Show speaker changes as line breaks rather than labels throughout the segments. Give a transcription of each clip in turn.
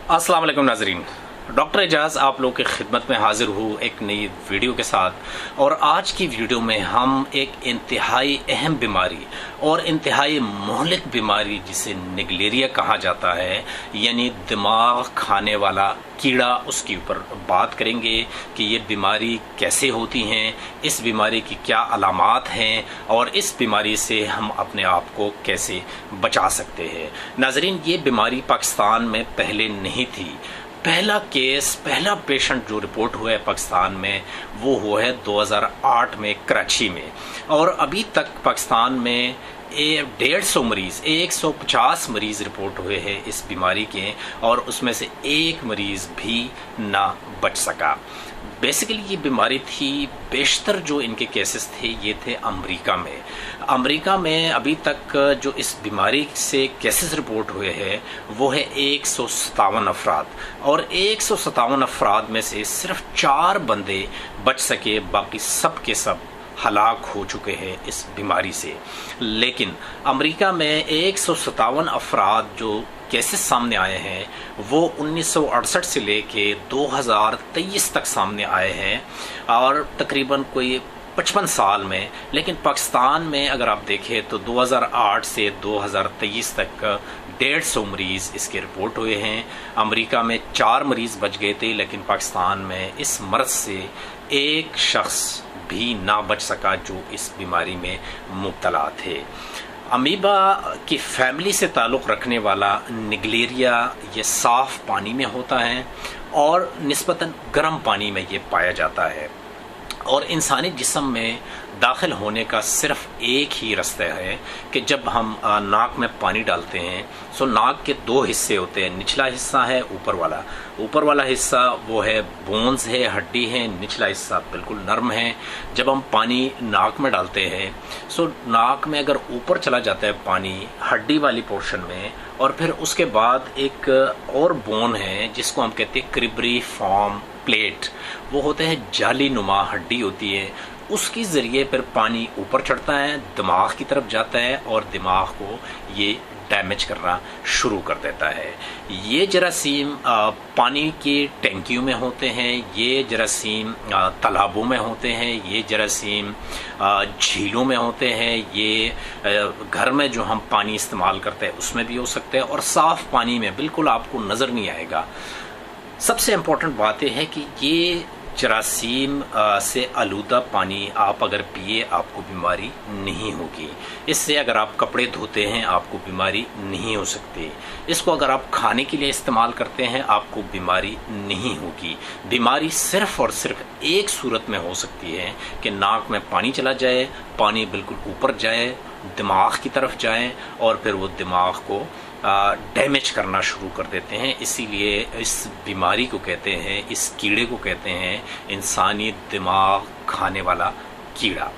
अस्सलाम वालेकुम नाजरीन। डॉक्टर एजाज आप लोग की खिदमत में हाजिर हूँ एक नई वीडियो के साथ। और आज की वीडियो में हम एक इंतहाई अहम बीमारी और इंतहाई मोहलिक बीमारी जिसे निगलेरिया कहा जाता है, यानी दिमाग खाने वाला कीड़ा, उसके ऊपर बात करेंगे कि ये बीमारी कैसे होती हैं, इस बीमारी की क्या अलामात हैं और इस बीमारी से हम अपने आप को कैसे बचा सकते हैं। नाजरीन, ये बीमारी पाकिस्तान में पहले नहीं थी। पहला केस, पहला पेशेंट जो रिपोर्ट हुआ है पाकिस्तान में, वो हुआ है 2008 में कराची में। और अभी तक पाकिस्तान में 150 मरीज, 150 मरीज रिपोर्ट हुए हैं इस बीमारी के, और उसमें से एक मरीज भी ना बच सका। बेसिकली ये बीमारी थी, बेशतर जो इनके केसेस थे ये थे अमेरिका में। अमेरिका में अभी तक जो इस बीमारी से केसेस रिपोर्ट हुए हैं वो है 157 अफराद, और 157 अफराद में से सिर्फ 4 बंदे बच सके, बाकी सब के सब हलाक हो चुके हैं इस बीमारी से। लेकिन अमेरिका में 157 अफराद जो केसेस सामने आए हैं वो 1968 से लेके 2023 तक सामने आए हैं, और तकरीबन कोई 55 साल में। लेकिन पाकिस्तान में अगर आप देखें तो 2008 से 2023 तक 150 मरीज इसके रिपोर्ट हुए हैं। अमेरिका में 4 मरीज बच गए थे, लेकिन पाकिस्तान में इस मर्ज से एक शख्स भी ना बच सका जो इस बीमारी में मुब्तला थे। अमीबा की फैमिली से ताल्लुक़ रखने वाला निगलेरिया ये साफ़ पानी में होता है और निस्बतन गर्म पानी में ये पाया जाता है, और इंसानी जिस्म में दाखिल होने का सिर्फ एक ही रास्ता है कि जब हम नाक में पानी डालते हैं। सो नाक के 2 हिस्से होते हैं, निचला हिस्सा है ऊपर वाला हिस्सा वो है बोन्स है, हड्डी है, निचला हिस्सा बिल्कुल नर्म है। जब हम पानी नाक में डालते हैं सो नाक में अगर ऊपर चला जाता है पानी हड्डी वाली पोर्शन में, और फिर उसके बाद एक और बोन है जिसको हम कहते हैं क्रिबरी फॉर्म प्लेट, वो होते हैं जाली नुमा हड्डी होती है, उसके ज़रिए फिर पानी ऊपर चढ़ता है, दिमाग की तरफ जाता है और दिमाग को ये डैमेज करना शुरू कर देता है। ये जरासीम पानी की टैंकियों में होते हैं, ये जरासीम तालाबों में होते हैं, ये जरासीम झीलों में होते हैं, ये घर में जो हम पानी इस्तेमाल करते हैं उसमें भी हो सकते हैं, और साफ़ पानी में बिल्कुल आपको नज़र नहीं आएगा। सबसे इम्पोर्टेंट बात यह है कि ये जरासीम से आलूदा पानी आप अगर पिए आपको बीमारी नहीं होगी। इससे अगर आप कपड़े धोते हैं आपको बीमारी नहीं हो सकती। इसको अगर आप खाने के लिए इस्तेमाल करते हैं आपको बीमारी नहीं होगी। बीमारी सिर्फ और सिर्फ एक सूरत में हो सकती है कि नाक में पानी चला जाए, पानी बिल्कुल ऊपर जाए, दिमाग की तरफ जाए, और फिर वो दिमाग को डैमेज करना शुरू कर देते हैं। इसीलिए इस बीमारी को कहते हैं, इस कीड़े को कहते हैं इंसानी दिमाग खाने वाला कीड़ा।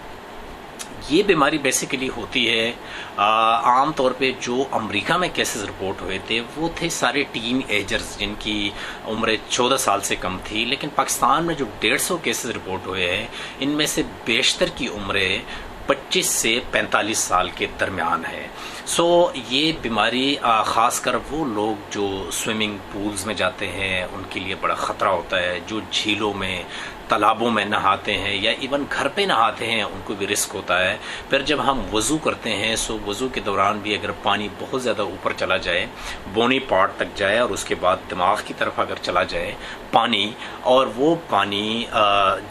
ये बीमारी बेसिकली होती है आम तौर पे जो अमेरिका में केसेस रिपोर्ट हुए थे वो थे सारे टीन एजर्स जिनकी उम्र 14 साल से कम थी। लेकिन पाकिस्तान में जो 150 केसेस रिपोर्ट हुए हैं इनमें से बेशतर की उम्रें 25 से 45 साल के दरमियान है। सो ये बीमारी ख़ासकर वो लोग जो स्विमिंग पूल्स में जाते हैं उनके लिए बड़ा ख़तरा होता है, जो झीलों में तालाबों में नहाते हैं या इवन घर पे नहाते हैं उनको भी रिस्क होता है। फिर जब हम वज़ू करते हैं सो वज़ू के दौरान भी अगर पानी बहुत ज़्यादा ऊपर चला जाए, बोनी पार्ट तक जाए और उसके बाद दिमाग की तरफ अगर चला जाए पानी, और वो पानी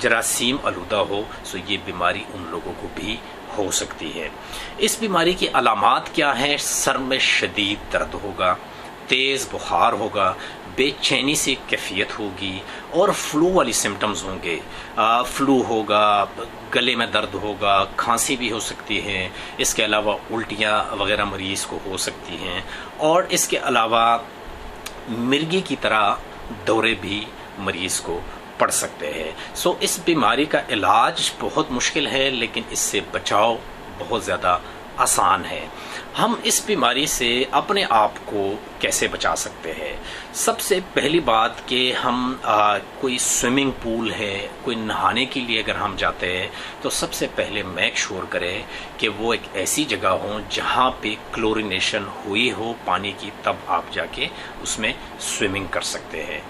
जरासीम आलूदा हो, सो ये बीमारी उन लोगों को भी हो सकती है। इस बीमारी की अलामात क्या हैं? सर में शदीद दर्द होगा, तेज़ बुखार होगा, बेचैनी से कैफियत होगी, और फ्लू वाली सिम्टम्स होंगे। फ्लू होगा, गले में दर्द होगा, खांसी भी हो सकती है, इसके अलावा उल्टियाँ वगैरह मरीज़ को हो सकती हैं, और इसके अलावा मिर्गी की तरह दौरे भी मरीज़ को पड़ सकते हैं। सो इस बीमारी का इलाज बहुत मुश्किल है, लेकिन इससे बचाव बहुत ज़्यादा आसान है। हम इस बीमारी से अपने आप को कैसे बचा सकते हैं? सबसे पहली बात कि हम कोई स्विमिंग पूल है, कोई नहाने के लिए अगर हम जाते हैं तो सबसे पहले मेक श्योर करें कि वो एक ऐसी जगह हो जहाँ पे क्लोरिनेशन हुई हो पानी की, तब आप जाके उसमें स्विमिंग कर सकते हैं।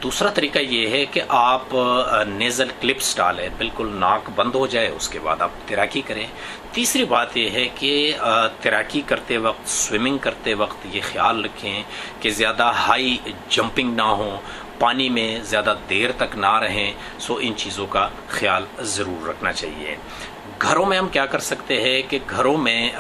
दूसरा तरीका ये है कि आप नेज़ल क्लिप्स डालें, बिल्कुल नाक बंद हो जाए, उसके बाद आप तैराकी करें। तीसरी बात यह है कि तैराकी करते वक्त, स्विमिंग करते वक्त ये ख्याल रखें कि ज़्यादा हाई जंपिंग ना हो, पानी में ज़्यादा देर तक ना रहें। सो इन चीज़ों का ख्याल ज़रूर रखना चाहिए। घरों में हम क्या कर सकते हैं कि घरों में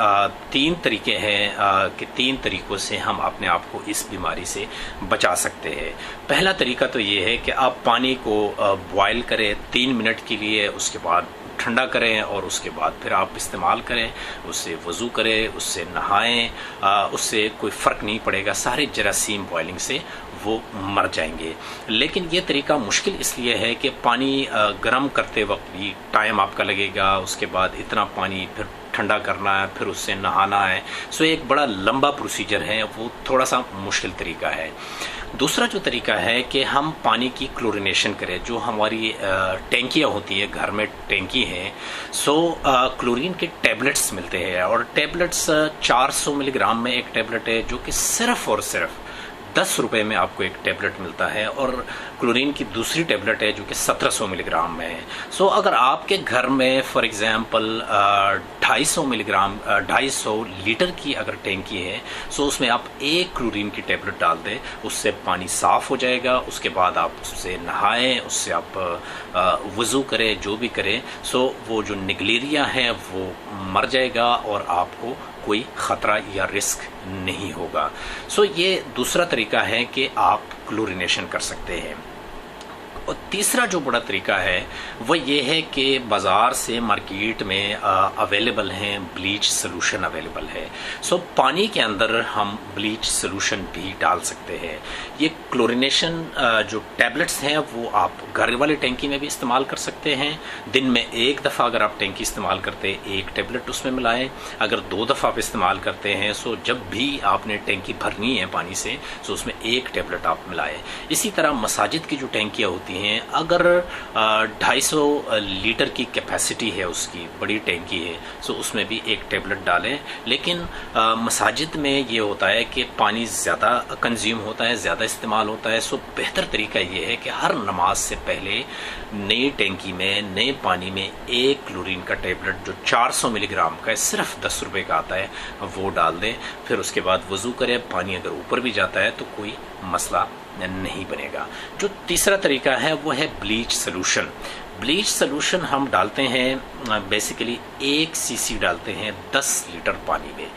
तीन तरीके हैं कि तीन तरीक़ों से हम अपने आप को इस बीमारी से बचा सकते हैं। पहला तरीका तो ये है कि आप पानी को बॉयल करें 3 मिनट के लिए, उसके बाद ठंडा करें और उसके बाद फिर आप इस्तेमाल करें। उससे वज़ू करें, उससे नहाएं, उससे कोई फ़र्क नहीं पड़ेगा, सारे जरासीम बॉयलिंग से वो मर जाएंगे। लेकिन ये तरीका मुश्किल इसलिए है कि पानी गर्म करते वक्त भी टाइम आपका लगेगा, उसके बाद इतना पानी फिर ठंडा करना है, फिर उससे नहाना है। सो एक बड़ा लंबा प्रोसीजर है, वो थोड़ा सा मुश्किल तरीका है। दूसरा जो तरीका है कि हम पानी की क्लोरिनेशन करें। जो हमारी टैंकियाँ होती है, घर में टैंकी हैं, सो क्लोरीन के टैबलेट्स मिलते हैं और टैबलेट्स 400 मिलीग्राम में एक टैबलेट है, जो कि सिर्फ और सिर्फ 10 रुपये में आपको एक टैबलेट मिलता है। और क्लोरीन की दूसरी टैबलेट है जो कि 1700 मिलीग्राम में है। सो अगर आपके घर में फॉर एग्जांपल 250 मिलीग्राम 250 लीटर की अगर टैंकी है, सो उसमें आप एक क्लोरीन की टैबलेट डाल दें, उससे पानी साफ़ हो जाएगा। उसके बाद आप उससे नहाएं, उससे आप वज़ू करें, जो भी करें, सो वो जो निगलेरिया है वो मर जाएगा और आपको कोई ख़तरा या रिस्क नहीं होगा। सो ये दूसरा तरीका है कि आप क्लोरिनेशन कर सकते हैं। और तीसरा जो बड़ा तरीका है वो ये है कि बाज़ार से मार्केट में अवेलेबल हैं ब्लीच सॉल्यूशन अवेलेबल है। सो पानी के अंदर हम ब्लीच सॉल्यूशन भी डाल सकते हैं। ये क्लोरिनेशन जो टैबलेट्स हैं वो आप घर वाले टैंकी में भी इस्तेमाल कर सकते हैं। दिन में एक दफ़ा अगर आप टैंकी इस्तेमाल करते हैं, एक टैबलेट उसमें मिलाएं। अगर 2 दफ़ा आप इस्तेमाल करते हैं, सो जब भी आपने टैंकी भरनी है पानी से, सो उसमें एक टैबलेट आप मिलाएं। इसी तरह मसाजिद की जो टैंकियाँ होती हैं, अगर 250 लीटर की कैपेसिटी है, उसकी बड़ी टैंकी है, सो उसमें भी एक टैबलेट डालें। लेकिन मसाजिद में ये होता है कि पानी ज़्यादा कंज्यूम होता है, ज़्यादा इस्तेमाल होता है। सो बेहतर तरीका ये है कि हर नमाज से पहले नई टैंकी में, नए पानी में एक क्लोरीन का टैबलेट जो 400 मिलीग्राम का है, सिर्फ 10 रुपये का आता है, वो डाल दें। फिर उसके बाद वज़ू करें। पानी अगर ऊपर भी जाता है तो कोई मसला नहीं बनेगा। जो तीसरा तरीका है वो है ब्लीच सॉल्यूशन। ब्लीच सॉल्यूशन हम डालते हैं बेसिकली 1 सीसी डालते हैं 10 लीटर पानी में।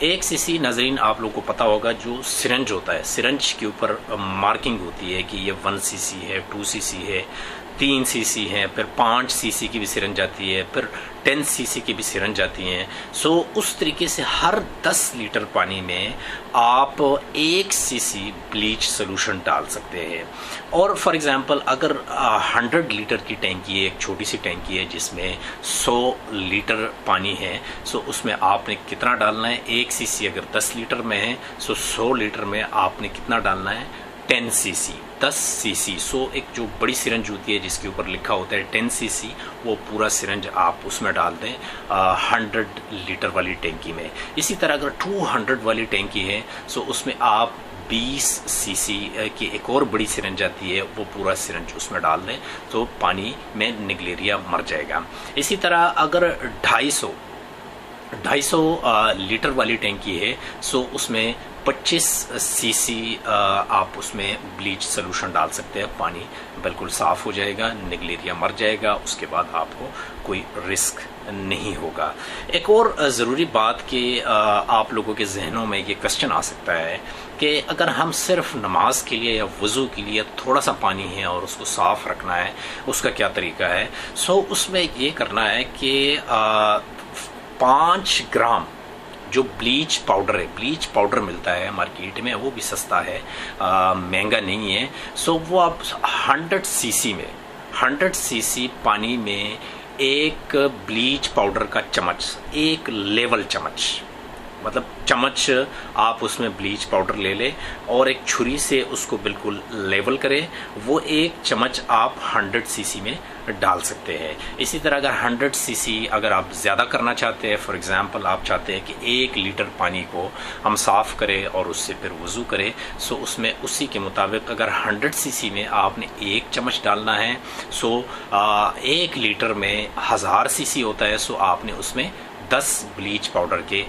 1 सीसी नाज़रीन आप लोगों को पता होगा, जो सिरंज होता है, सिरंज के ऊपर मार्किंग होती है कि ये 1 सीसी है, 2 सीसी है, 3 सीसी है, फिर 5 सीसी की भी सिरंज आती है, फिर 10 सीसी की भी सिरंज आती हैं। सो उस तरीके से हर 10 लीटर पानी में आप 1 सीसी ब्लीच सॉल्यूशन डाल सकते हैं। और फॉर एग्जांपल अगर 100 लीटर की टैंकी है, एक छोटी सी टैंकी है जिसमें 100 लीटर पानी है, सो उसमें आपने कितना डालना है? 1 सीसी अगर 10 लीटर में है, सो 100 लीटर में आपने कितना डालना है? 10 सीसी, 10 सीसी। सो एक जो बड़ी सिरंज होती है जिसके ऊपर लिखा होता है 10 सीसी, वो पूरा सिरंज आप उसमें डाल दें 100 लीटर वाली टैंकी में। इसी तरह अगर 200 वाली टैंकी है, सो उसमें आप 20 सीसी की एक और बड़ी सिरंज आती है, वो पूरा सिरंज उसमें डाल दें, तो पानी में निगलेरिया मर जाएगा। इसी तरह अगर 250 लीटर वाली टैंकी है, सो उसमें 25 सीसी आप उसमें ब्लीच सॉल्यूशन डाल सकते हैं। पानी बिल्कुल साफ़ हो जाएगा, निगलेरिया मर जाएगा, उसके बाद आपको कोई रिस्क नहीं होगा। एक और ज़रूरी बात कि आप लोगों के जहनों में ये क्वेश्चन आ सकता है कि अगर हम सिर्फ नमाज के लिए या वज़ू के लिए थोड़ा सा पानी है और उसको साफ़ रखना है, उसका क्या तरीका है? सो उसमें ये करना है कि 5 ग्राम जो ब्लीच पाउडर है, ब्लीच पाउडर मिलता है मार्केट में, वो भी सस्ता है, महंगा नहीं है। सो वो आप 100 सीसी में, 100 सीसी पानी में एक ब्लीच पाउडर का चम्मच, एक लेवल चम्मच मतलब चम्मच आप उसमें ब्लीच पाउडर ले लें और एक छुरी से उसको बिल्कुल लेवल करें। वो एक चम्मच आप 100 सीसी में डाल सकते हैं। इसी तरह अगर 100 सीसी अगर आप ज़्यादा करना चाहते हैं, फॉर एग्जांपल आप चाहते हैं कि 1 लीटर पानी को हम साफ़ करें और उससे फिर वज़ू करें, सो उसमें उसी के मुताबिक अगर 100 सीसी में आपने 1 चम्मच डालना है, सो 1 लीटर में 1000 सीसी होता है, सो आपने उसमें 10 ब्लीच पाउडर के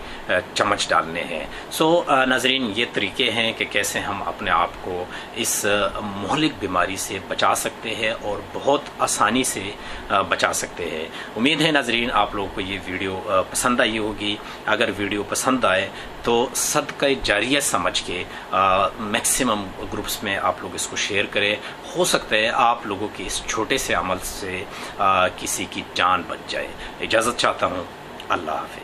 चम्मच डालने हैं। सो नाजरीन, ये तरीके हैं कि कैसे हम अपने आप को इस मुहलिक बीमारी से बचा सकते हैं और बहुत आसानी से बचा सकते हैं। उम्मीद है नाजरीन आप लोगों को ये वीडियो पसंद आई होगी। अगर वीडियो पसंद आए तो सदका जारिया समझ के मैक्सिमम ग्रुप्स में आप लोग इसको शेयर करें। हो सकता है आप लोगों के इस छोटे से अमल से किसी की जान बच जाए। इजाज़त चाहता हूँ। अल्लाह हाफ़िज़।